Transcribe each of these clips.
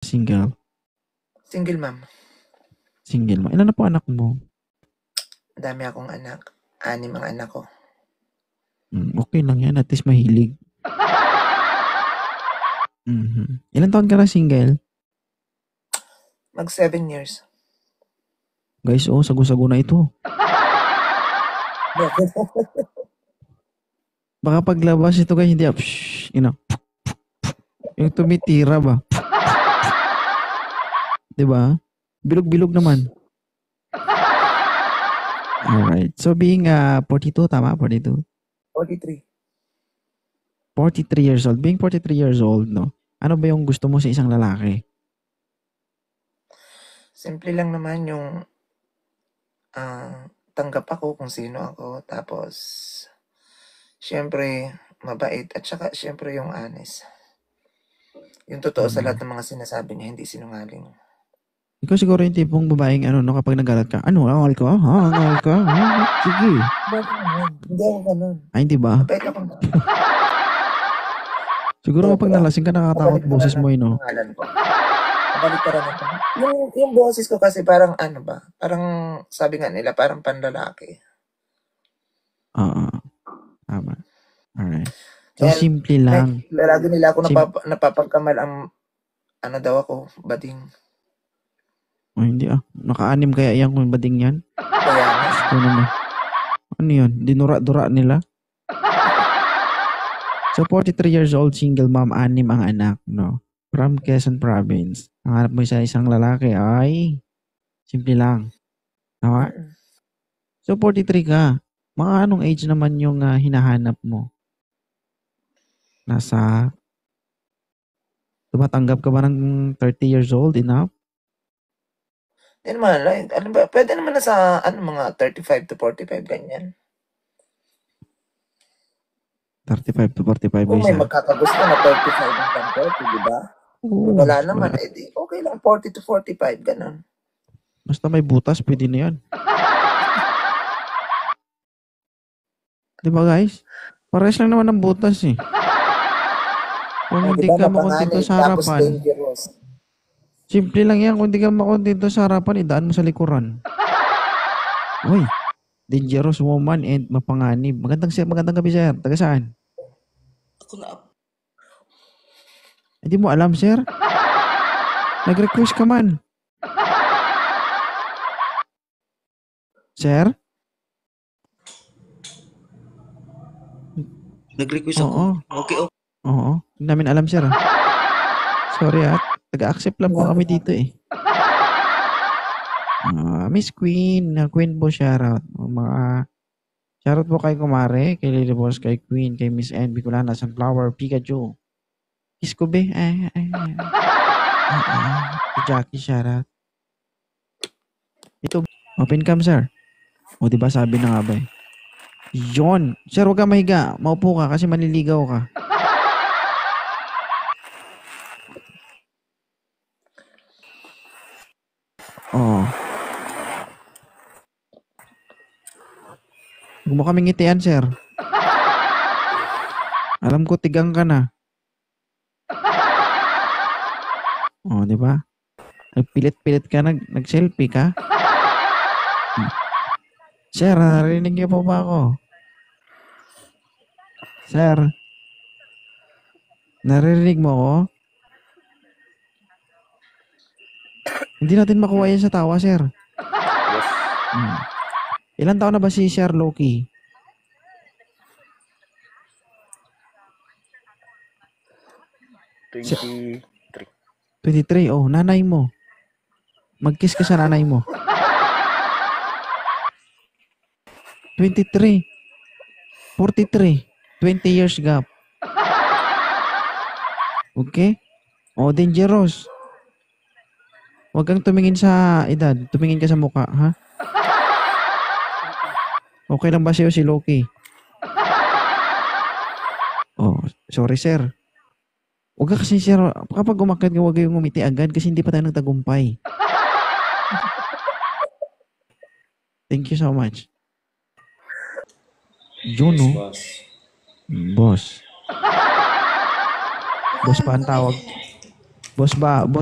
Single? Single ma'am. Single ma'am. Ilan na po anak mo? Dami akong anak. 6 ang anak ko. Okay lang yan. At least mahilig. Ilan taon ka na single? Mag 7 years. Guys, sago-sago na ito. Baka paglabas ito guys, hindi yung tumitira ba? Diba? Bilog-bilog naman. Alright. So being 42, tama? 42? 43. 43 years old. Being 43 years old, no? Ano ba yung gusto mo sa isang lalaki? Simple lang naman yung tanggap ako kung sino ako. Tapos, syempre, mabait. At saka, syempre, yung honest. Yung totoo sa lahat ng mga sinasabi niya, hindi sinungaling. Ikaw siguro yung tipong babaeng kapag nagalat ka, angal ka? Ha? Angal ka? Ha? Sige. Hindi ako ganun. Ay, hindi ba? Mabait ako. Siguro kapag nalasing ka, nakakatakot boses mo, no? Nabalik ka rin ako. Yung boses ko kasi parang parang sabi nga nila, parang panlalaki. Tama. Alright. So, simple lang. Lagi nila ako napapagkamal ang daw ako, bading. Hindi Naka-anim kaya yan kung bading yan? Kaya nga. Gusto naman. Ano yun? Dinura-dura nila? So, 43 years old, single mom, 6 ang anak, no? From Quezon Province. Ang hanap mo sa isang lalaki ay simple lang. Tama? So, 43 ka. Mga anong age naman yung hinahanap mo? Tumatanggap ka ba ng 30 years old enough? Hindi naman, pwede naman na sa mga 35 to 45, ganyan. 35 to 45 kung may magkakagusto na 35 hanggang 40, di ba? Wala naman, okay lang, 40 to 45, ganun. Basta may butas, pwede na yan. Di ba guys? Pares lang naman ng butas eh. Kung hindi ka makontento sa harapan, simple lang yan. Kung hindi ka makontento sa harapan, idaan mo sa likuran. Uy, dangerous woman and mapanganib. Magandang gabi, sir. Taga saan? Ako na. Hindi mo alam, sir? Nag-request ka man. Sir? Nag-request ako? Okay. Oo. Hindi namin alam, sir. Sorry taga-accept lang po kami dito eh. Miss Queen. Queen po, shoutout. Shoutout po kay Kumare, kay Lily Boss, kay Queen, kay Miss Anne Bicolana, Sunflower, Pikachu. Kiss ko be. Jackie, shoutout. Ito, open cam, sir. O, diba sabi na nga ba eh. Yon. Sir, huwag ka mahiga. Maupo ka kasi manliligaw ka. Huwag mo kaming ngitian, sir. Alam ko, tigang ka na. Di ba? Nagpilit-pilit ka, nag-selfie ka. Sir, narinig niyo po ba ako? Sir, naririnig mo ako? Hindi natin makuha yan sa tawa, sir. Yes. Ilan taon na ba si Sir Loki? 23. 23. Oh, nanay mo. Mag-kiss ka sa nanay mo. 23. 43. 20 years gap. Okay? Oh, dangerous. Huwag kang tumingin sa edad. Tumingin ka sa mukha, ha? Okay lang ba sa'yo si Loki? Oh, sorry sir. Huwag ka kasi sir, kapag umakyat ka, huwag kayong umiti agad kasi hindi pa tayo nagtagumpay. Thank you so much. Juno? Boss. Boss pa ang tawag. Boss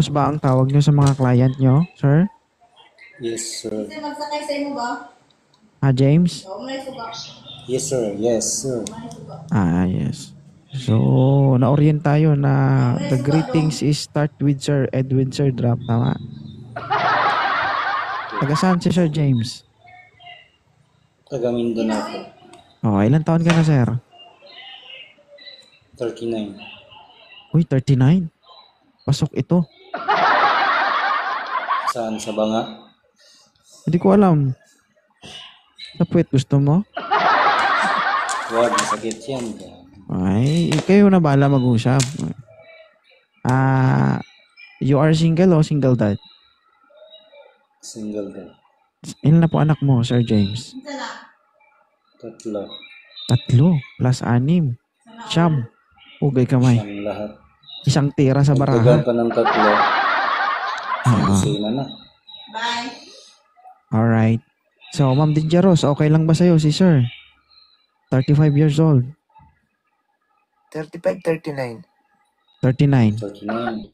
ba ang tawag nyo sa mga client nyo, sir? Yes, sir. James? Yes, sir. Yes, sir. Yes. So, na-orient tayo na the greetings is start with Sir Edwin Sir Drop, tama? Taga saan si Sir James? Taga Mindanao po. Ilan taon ka na, sir? 39. Uy, 39. Pasok ito. Saan? Sa Banga? Hindi ko alam. Sa puwet gusto mo? Wag, masakit yan. Ay, kayo na bahala mag-usap. You are single o single dad? Single dad. Ilan na po anak mo, Sir James? 3. 3 plus 6. Siyam. Ugay kamay. Siyang lahat. Isang tira sa Nagtagal baraha. pa ng 3. Sina na. Alright. So, Ma'am Dingeros, okay lang ba sa'yo si Sir? 35 years old. 35, 39. 39. 39.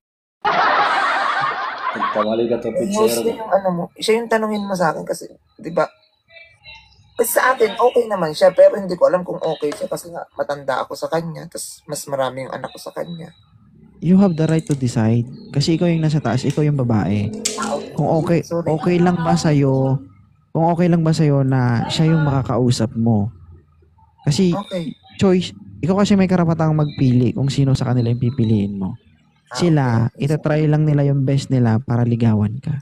Nagkamali ka to, Host pitsero. yung ano mo, siya yung tanungin mo sa akin kasi, di ba? Kasi sa akin, okay naman siya, pero hindi ko alam kung okay siya kasi nga matanda ako sa kanya, tapos mas marami yung anak ko sa kanya. You have the right to decide. Kasi ikaw yung nasa taas, ikaw yung babae. Kung okay lang ba sa'yo, kung okay lang ba sa'yo na siya yung makakausap mo. Kasi Okay. choice, ikaw kasi may karapatang magpili kung sino sa kanila yung pipiliin mo. Sila, itatry lang nila yung best nila para ligawan ka.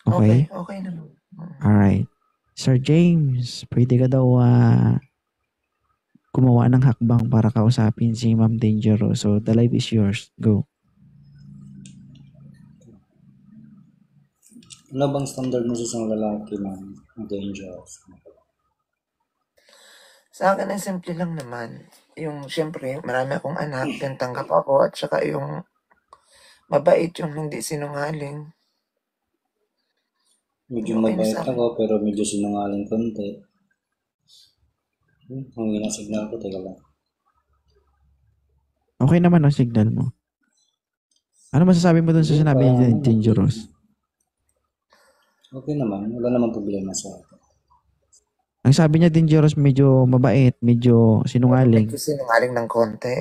Okay? Okay naman. Alright. Sir James, pwede ka daw gumawa ng hakbang para kausapin si Ma'am Dangerous. So, the life is yours. Go. Ano bang standard mo sa isang lalaki, ma'am? Dangerous. Sa akin ay simple lang naman. Yung, syempre, marami akong anak, yung tanggap ako, at saka yung mabait, yung hindi sinungaling. Medyo Okay na mabait sa akin. ako, pero medyo sinungaling konti. Kung ginasignal ko, teka lang. Okay naman ang signal mo. Ano masasabi mo dun sa sinabi ni Dangerous? Okay naman. Wala namang problema sa akin. Ang sabi niya Dangerous, medyo mabait, medyo sinungaling. Medyo sinungaling ng konti.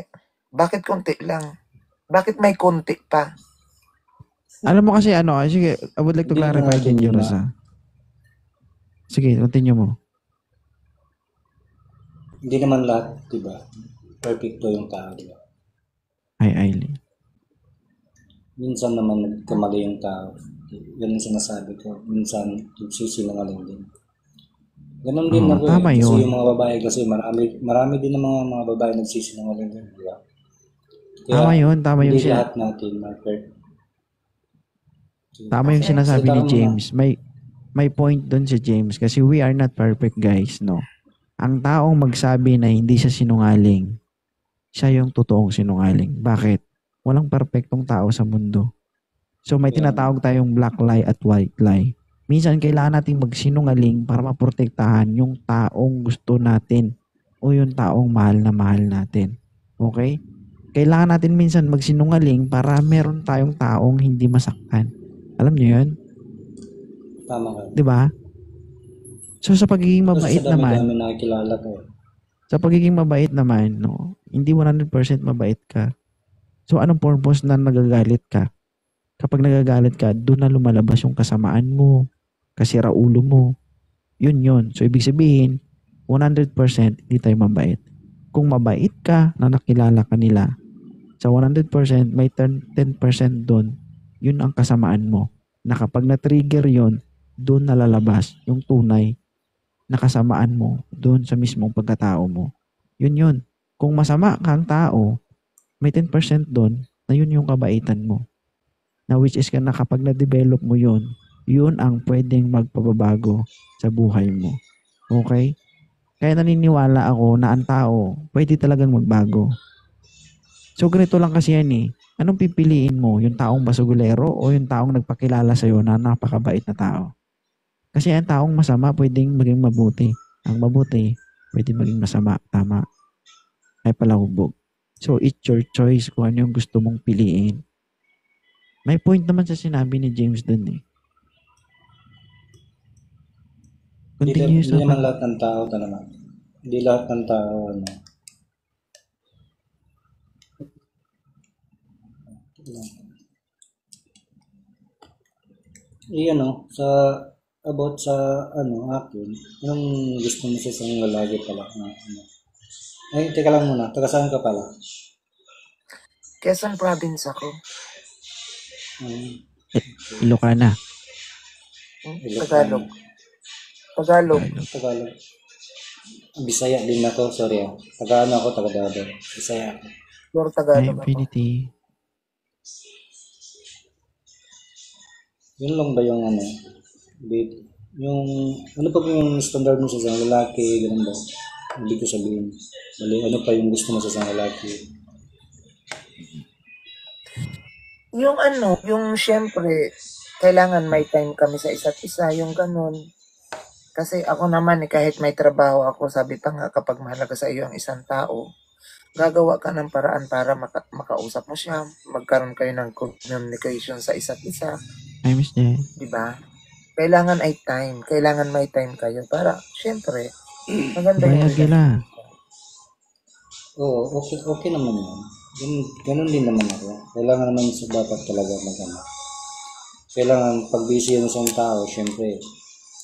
Bakit konti lang? Bakit may konti pa? Alam mo kasi sige, I would like to Hindi clarify naman Dangerous Sige, continue mo. Hindi naman lahat, diba? Perfecto yung tao, diba? Ay, Aileen. Minsan naman nagkamali yung tao. Yan ang sinasabi ko. Minsan, nagsisinungaling din. Ganon din ako. Tama Kasi yun. yung mga babae kasi marami din ng mga babae nagsisinungaling din, diba? Tama yun. Hindi lahat natin perfect. Tama yung sinasabi ni James. May point doon si James kasi we are not perfect, guys, no? Ang taong magsabi na hindi siya sinungaling, siya yung totoong sinungaling. Bakit? Walang perfectong tao sa mundo. So may tinatawag tayong black lie at white lie. Minsan kailangan nating magsinungaling para maprotektahan yung taong gusto natin o yung taong mahal natin. Okay? Kailangan natin minsan magsinungaling para meron tayong taong hindi masaktan. Alam niyo yun? Tama ka. Diba? So sa pagiging mabait sa naman, dami nakikilala ko. sa pagiging mabait naman, no, hindi 100% mabait ka. So anong purpose na nagagalit ka? Kapag nagagalit ka, doon na lumalabas yung kasamaan mo, kasiraulo mo. Yun. So ibig sabihin, 100% hindi tayo mabait. Kung mabait ka na nakilala ka nila, sa 100% may 10% doon, yun ang kasamaan mo. Na kapag na-trigger yun, doon nalalabas yung tunay na kasamaan mo doon sa mismong pagkatao mo. Yun. Kung masama kang tao, may 10% doon na yun yung kabaitan mo. Na which is na kapag na-develop mo yun ang pwedeng magpababago sa buhay mo. Okay? Kaya naniniwala ako na ang tao pwede talagang magbago. So ganito lang kasi yan eh. Anong pipiliin mo? Yung taong basugulero o yung taong nagpakilala sa'yo na napakabait na tao? Kasi ang taong masama pwedeng maging mabuti. Ang mabuti pwedeng maging masama. Tama. Ay palahubog. So, it's your choice kung ano yung gusto mong piliin. May point naman sa sinabi ni James dun eh. Continue Hindi sa naman lahat ng tao talaga. Hindi lahat ng tao, ano. Ano, about sa, akin, anong gusto mo sa isang lalaki pala? Ay, teka lang muna. Taga saan ka pala? Quezon Province ako. Ilocana. Tagalog. Tagalog. Tagalog. Bisaya din ako, sorry ah. Taga ako, taga Davao. Bisaya ako. Pure Ay, Tagalog ako. Infinity. Yun lang ba yung yung, ano pa ba yung standard mo sa isang lalaki, ganun ba? Hindi ko sabihin. Bali, ano pa yung gusto mo sa isang lalaki? Yung syempre, kailangan may time kami sa isa't isa, yung ganun. Kasi ako naman, kahit may trabaho ako, sabi pa nga, kapag mahalaga sa iyo ang isang tao, gagawa ka ng paraan para makausap mo siya, magkaroon kayo ng communication sa isa't isa, I miss that. di ba? Kailangan ay time, kailangan may time kayo para, syempre, maganda yung Bayag nila. Oo, okay naman yan. Ganun din naman ako. Kailangan naman sa dapat talaga Kailangan pag busy yung isang tao, syempre,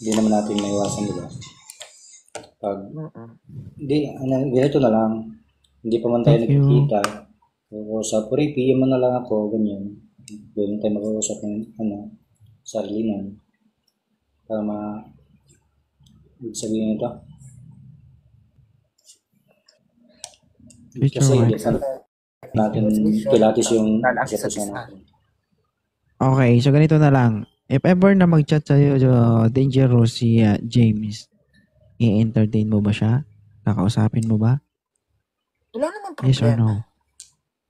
hindi naman natin maiwasan, di ba? Ganito na lang. Hindi pa man tayo Thank you. nagkikita. O sa Puri, PM mo na lang ako, ganyan. Doon tayo mag-uusap ng, sarilinan. Para sabihin ito. Future Kasi wife. hindi pa natin pilates yung isa't isa natin. Okay, so ganito na lang. If ever na mag-chat sa'yo, Dangerous si James, i-entertain mo ba siya? Kakausapin mo ba? Wala naman Yes or problema. no?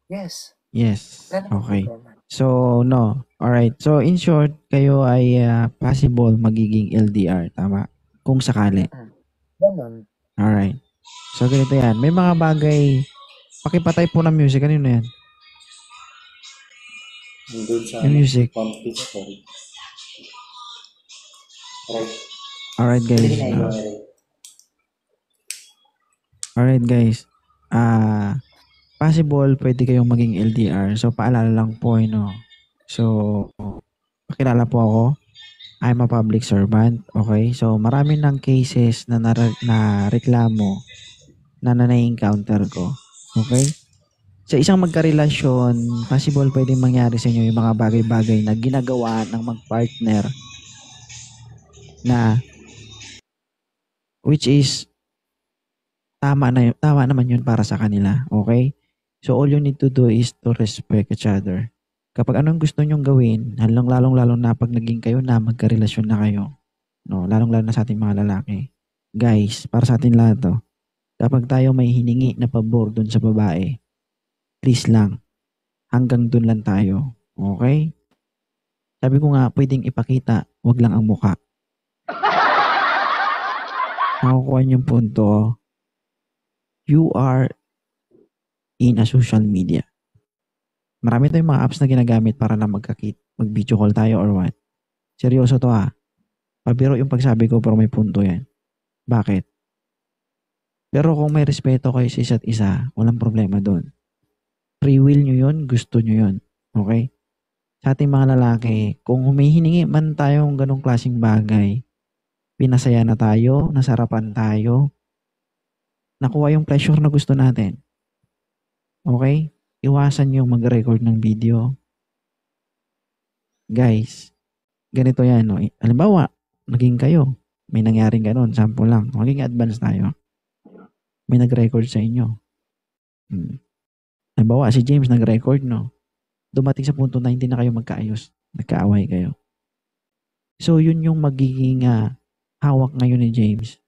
Yes. Yes. Wala naman Okay. problema. So, no. Alright. So, in short, kayo ay possible magiging LDR. Tama? Kung sakali. Ganun. Alright. So, ganito yan. May mga bagay. Pakipatay po ng music. Ano yan? Doon sa Yung music. conflict story. Right. Alright, guys. Alright, guys. Possible, pwede kayong maging LDR. So, paalala lang po, So, pakilala po ako. I'm a public servant. Okay? So, marami ng cases na reklamo na na-encounter ko. Okay? Sa isang magkarelasyon, possible pwedeng mangyari sa inyo yung mga bagay-bagay na ginagawa ng mag-partner na which is tama naman yun para sa kanila. Okay? So, all you need to do is to respect each other. Kapag anong gusto nyong gawin, lalong-lalo na pag naging kayo na, magkarelasyon na kayo, no? Lalong-lalo na sa ating mga lalaki. Guys, para sa atin lahat to, kapag tayo may hiningi na pabor dun sa babae, please lang, hanggang dun lang tayo. Okay? Sabi ko nga, pwedeng ipakita, wag lang ang muka. Nakukuha niyong punto, you are in a social media. Marami tayong mga apps na ginagamit para lang mag-video call tayo or what. Seryoso to ha. Pabiro yung pagsabi ko pero may punto yan. Bakit? Pero kung may respeto kayo sa isa't isa, walang problema doon. Free will nyo yun, gusto nyo yun. Okay? Sa ating mga lalaki, kung humihiningi man tayong ganong klaseng bagay, pinasaya na tayo, nasarapan tayo, nakuha yung pleasure na gusto natin. Okay? Iwasan yung mag-record ng video. Guys, ganito yan. No? Halimbawa, naging kayo. May nangyaring ganon. Sample lang. Maging advance tayo. May nag-record sa inyo. Halimbawa, si James nag-record, no? Dumating sa punto na hindi na kayo magkaayos. Nagkaaway kayo. So, yun yung magiging hawak ngayon ni James.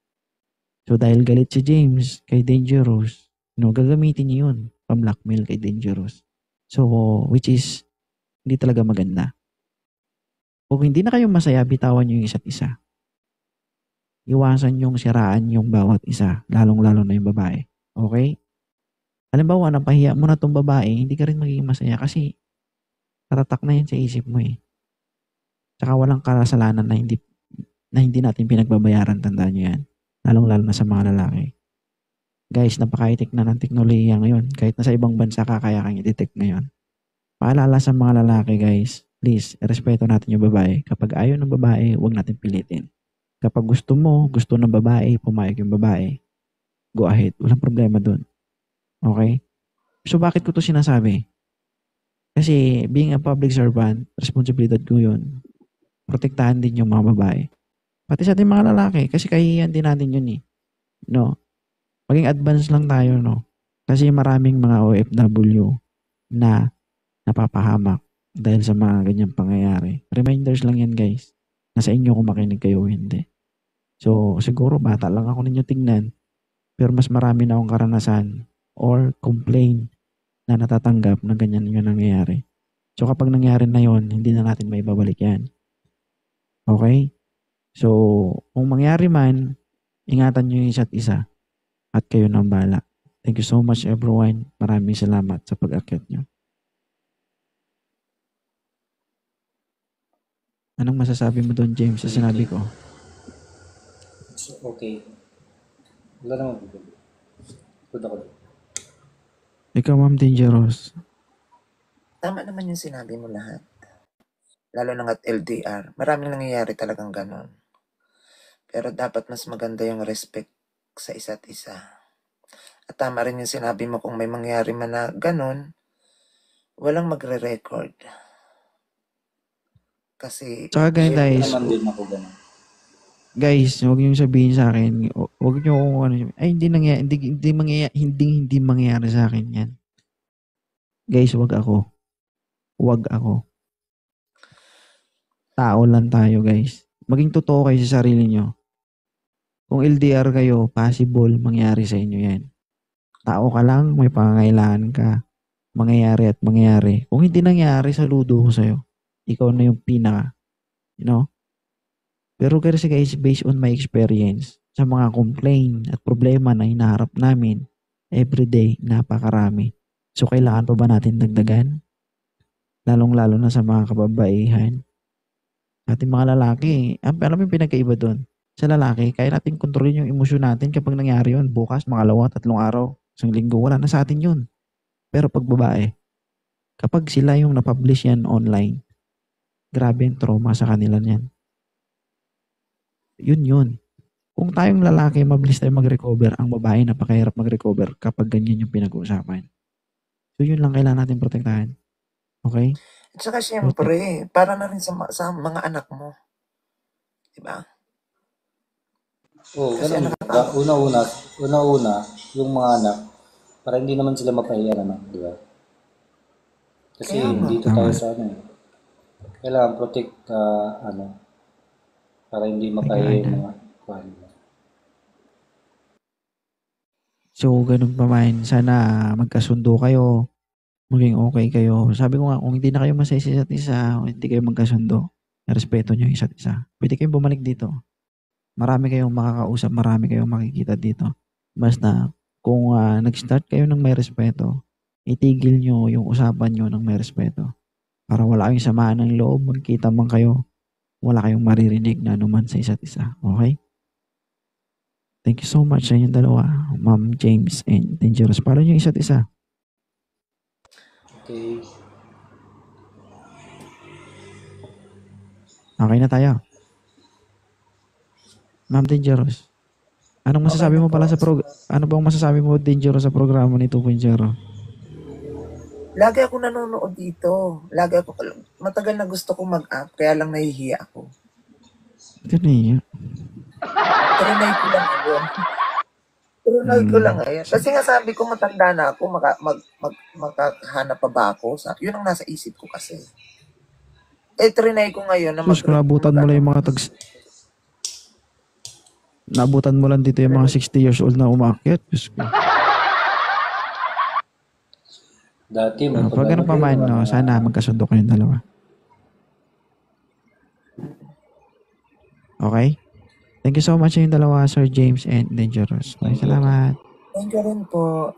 So, dahil galit si James kay Dangerous, gagamitin niyo yun. Pang-blackmail kay Dangerous. So, which is, hindi talaga maganda. Kung hindi na kayo masaya, bitawan nyo yung isa't isa. Iwasan yung siraan yung bawat isa, lalong-lalo na yung babae. Okay? Halimbawa, napahiya mo na tong babae, hindi ka rin magiging masaya kasi tatatak na yan sa isip mo eh. Tsaka walang kasalanan na hindi natin pinagbabayaran, tandaan nyo yan. Lalong-lalo na sa mga lalaki. Guys, napaka-high-tech na ng teknolohiya ngayon. Kahit nasa ibang bansa ka, kaya kang i-detect ngayon. Paalala sa mga lalaki, guys, please, respeto natin yung babae. Kapag ayaw ng babae, huwag natin pilitin. Kapag gusto mo, gusto ng babae, pumayag yung babae, go ahead. Walang problema dun. Okay? So, bakit ko to sinasabi? Kasi, being a public servant, responsibilidad ko yun. Protektahan din yung mga babae. Pati sa ating mga lalaki, kasi kahihiyan din natin yun eh. No? Maging advance lang tayo, no? Kasi maraming mga OFW na napapahamak dahil sa mga ganyang pangyayari. Reminders lang yan, guys. Nasa inyo kung makinig kayo o hindi. So, siguro bata lang ako ninyo tingnan, pero mas marami na akong karanasan or complain na natatanggap na ganyan yung nangyayari. So, kapag nangyari na yon, hindi na natin may babalik yan. Okay? So, kung mangyari man, ingatan nyo yung isa't isa at kayo nang bala. Thank you so much everyone. Maraming salamat sa pag-akyat nyo. Anong masasabi mo doon, James, sa sinabi ko? So, okay. Wala naman problema. Good ako. Ikaw, Ma'am Dangerous. Tama naman yung sinabi mo lahat. Lalo na at LDR. Maraming nangyayari talagang ganon. Pero dapat mas maganda yung respect sa isa't isa. At tama rin yung sinabi mo, kung may mangyari man na ganon, walang magre-record. Kasi, Tsaka ganyan, Siyempre guys. naman din ako ganun. Guys, huwag niyo sabihin sa akin, huwag niyo kung ano, ay hindi nangyayari, hindi mangyayari sa akin yan. Guys, huwag ako. Huwag ako. Tao lang tayo, guys. Maging totoo kayo sa sarili niyo. Kung LDR kayo, possible mangyari sa inyo yan. Tao ka lang, may pangangailangan ka. Mangyayari at mangyayari. Kung hindi nangyari, saludo ko sa'yo. Ikaw na yung pinaka. You know? Pero kasi guys, based on my experience, sa mga complaint at problema na hinaharap namin, everyday, napakarami. So, kailangan pa ba natin dagdagan? Lalong-lalo na sa mga kababaihan. Ating mga lalaki, alam mo yung pinagkaiba doon. Sa lalaki, kaya natin kontrolin yung emosyon natin kapag nangyari yun. Bukas, makalawa, 3 araw, 1 linggo, wala na sa atin yun. Pero pag babae, kapag sila yung napublish yan online, grabe yung trauma sa kanila niyan. Yun. Kung tayong lalaki, mabilis tayo mag-recover. Ang babae, napakahirap mag-recover kapag ganyan yung pinag-uusapan. So, yun lang kailangan natin protektahan. Okay? at saka syempre, para na rin sa mga anak mo. Diba? Oo, Kasi ganun. Una-una, yung mga anak, para hindi naman sila mapahiya naman, di ba? Kasi Kaya nga. dito tayo sa ano eh. Kailangan protect, para hindi mapahiya yung mga kuhan. So, ganun pa man. Sana magkasundo kayo. Maging okay kayo. Sabi ko nga, kung hindi na kayo masaya sa isa't isa, o hindi kayo magkasundo, respeto nyo yung isa't isa. Pwede kayong bumalik dito. Marami kayong makakausap, marami kayong makikita dito. Basta, kung nag-start kayo ng may respeto, itigil nyo yung usapan nyo ng may respeto. Para wala kayong samaan ng loob, magkita man kayo, wala kayong maririnig na anuman sa isa't isa. Okay? Thank you so much sa inyong dalawa, Ma'am James and Dangerous. Para nyo isa't isa. Okay. Okay na tayo. Ma'am Dangerous. Anong masasabi mo pala sa ano bang masasabi mo, Dangerous, sa programa ni 2.0? Lagi ako nanonood dito. Matagal na gusto ko mag-up, kaya lang nahihiya ako. Ito na yun. Trinay ko lang ngayon. Kasi nga sabi ko, matanda na ako, makahanap pa ba ako? Yun ang nasa isip ko kasi. Trinay ko ngayon na Sus, kung naabutan mo lang yung mga naabutan mo lang dito yung mga 60 years old na umakyat. Diyos ko. Dati, Pag ganun pa man, no, sana magkasundo kayong dalawa. Okay? Thank you so much sa yung dalawa, Sir James and Dangerous. Salamat. Thank you rin po.